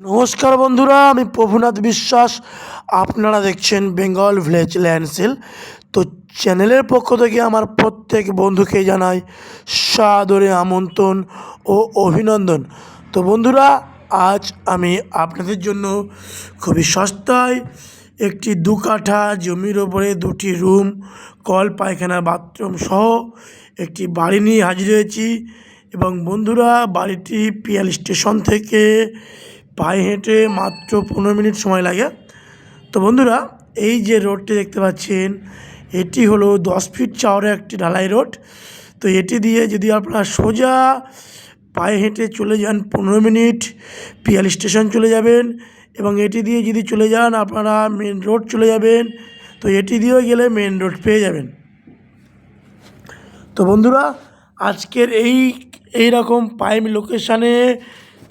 নমস্কার বন্ধুরা, আমি প্রভুনাথ বিশ্বাস। আপনারা দেখছেন বেঙ্গল ভিলেজ ল্যান্ড সেল। তো চ্যানেলের পক্ষ থেকে আমার প্রত্যেক বন্ধুকে জানাই সাদরে আমন্ত্রণ ও অভিনন্দন। তো বন্ধুরা, আজ আমি আপনাদের জন্য খুবই সস্তায় একটি 2 কাঠা জমির ওপরে 2টি রুম, কল, পায়খানা, বাথরুম সহ একটি বাড়ি নিয়ে হাজির হয়েছি। এবং বন্ধুরা, বাড়িটি পিয়াল স্টেশন থেকে পায়ে হেঁটে মাত্র 15 মিনিট সময় লাগে। তো বন্ধুরা, এই যে রোডটি দেখতে পাচ্ছেন, এটি হলো 10 ফিট চওড়া একটি ঢালাই রোড। তো এটি দিয়ে যদি আপনারা সোজা পায়ে হেঁটে চলে যান 15 মিনিট পিয়াল স্টেশন চলে যাবেন, এবং এটি দিয়ে যদি চলে যান আপনারা মেন রোড চলে যাবেন। তো এটি দিয়েও গেলে মেন রোড পেয়ে যাবেন। তো বন্ধুরা, আজকের এই রকম প্রাইম লোকেশানে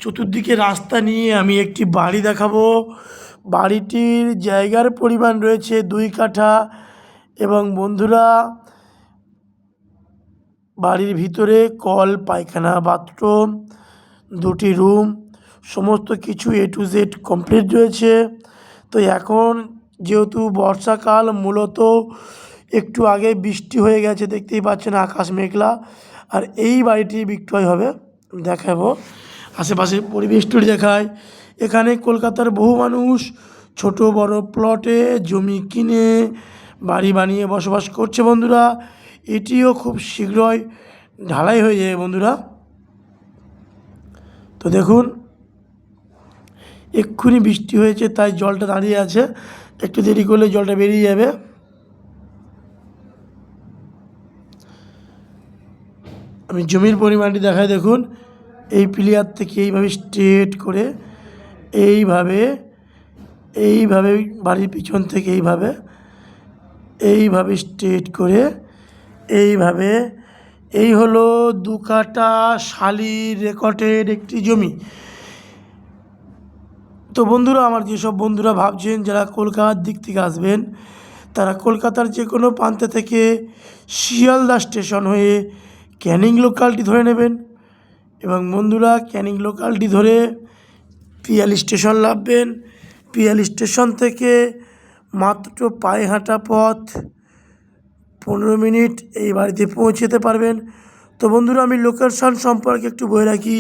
চতুর্দিকে রাস্তা নিয়ে আমি একটি বাড়ি দেখাবো। বাড়িটির জায়গার পরিমাণ রয়েছে 2 কাঠা। এবং বন্ধুরা, বাড়ির ভিতরে কল, পায়খানা, বাথরুম, 2টি রুম, সমস্ত কিছু A to Z কমপ্লিট রয়েছে। তো এখন যেহেতু বর্ষাকাল, মূলত একটু আগে বৃষ্টি হয়ে গেছে, দেখতেই পাচ্ছেন আকাশ মেঘলা। আর এই বাড়িটি বিক্রয় হবে, দেখাবো। আশেপাশের পরিবেশটি দেখায়। এখানে কলকাতার বহু মানুষ ছোট বড় প্লটে জমি কিনে বাড়ি বানিয়ে বসবাস করছে বন্ধুরা। এটিও খুব শীঘ্রই ঢালাই হয়ে যাবে বন্ধুরা। তো দেখুন, এক্ষুনি বৃষ্টি হয়েছে তাই জলটা দাঁড়িয়ে আছে, একটু দেরি করলে জলটা বেরিয়ে যাবে। আমি জমির পরিমাণটি দেখাই। দেখুন, এই প্লেয়ার থেকে এইভাবে স্ট্রেট করে এইভাবে বাড়ির পিছন থেকে এইভাবে স্ট্রেট করে এইভাবে, এই হলো 2 কাঠা শালি রেকর্ডের একটি জমি। তো বন্ধুরা, আমার যেসব বন্ধুরা ভাবছেন যারা কলকাতার দিক থেকে আসবেন, তারা কলকাতার যে কোনো প্রান্ত থেকে শিয়ালদা স্টেশন হয়ে ক্যানিং লোকালটি ধরে নেবেন। এবং বন্ধুরা, ক্যানিং লোকালটি ধরে পিয়াল স্টেশন নামবেন। পিয়াল স্টেশন থেকে মাত্র পায়ে হাঁটা পথ 15 মিনিট এই বাড়িতে পৌঁছে যেতে পারবেন। তো বন্ধুরা, আমি লোকেশন সম্পর্কে একটু বলে রাখি।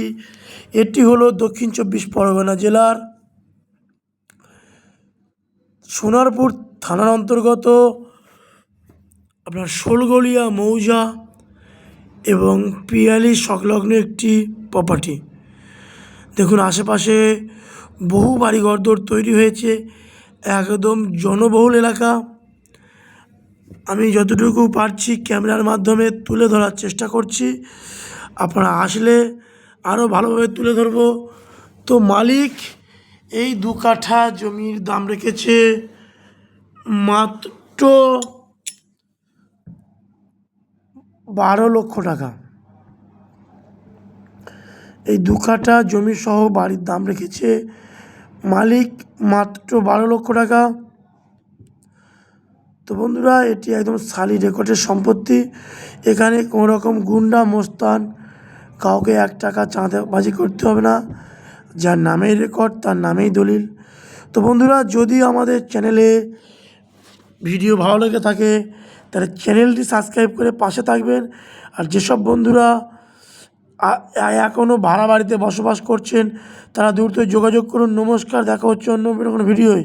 এটি হলো দক্ষিণ 24 পরগনা জেলার সোনারপুর থানার অন্তর্গত আপনার শোলগড়িয়া মৌজা এবং পিয়ালি সংলগ্ন একটি প্রপার্টি। দেখুন, আশেপাশে বহু বাড়িঘরদোর তৈরি হয়েছে, একদম জনবহুল এলাকা। আমি যতটুকু পারছি ক্যামেরার মাধ্যমে তুলে ধরার চেষ্টা করছি, আপনারা আসলে আরও ভালোভাবে তুলে ধরবো। তো মালিক এই 2 কাঠা জমির দাম রেখেছে মাত্র 12 লক্ষ টাকা। এই 2 কাঠা জমি সহ বাড়ির দাম রেখেছে মালিক মাত্র 12 লক্ষ টাকা। তো বন্ধুরা, এটি একদম শালি রেকর্ডের সম্পত্তি। এখানে কোনো রকম গুন্ডা মোস্তান কাউকে 1 টাকা চাঁদাবাজি করতে হবে না। যার নামেই রেকর্ড তার নামেই দলিল। তো বন্ধুরা, যদি আমাদের চ্যানেলে ভিডিও ভালো লেগে থাকে তাহলে চ্যানেলটি সাবস্ক্রাইব করে পাশে থাকবেন। আর যেসব বন্ধুরা এখনও ভাড়া বাড়িতে বসবাস করছেন তারা দ্রুত যোগাযোগ করুন। নমস্কার, দেখা হচ্ছে অন্য কোনো ভিডিওয়।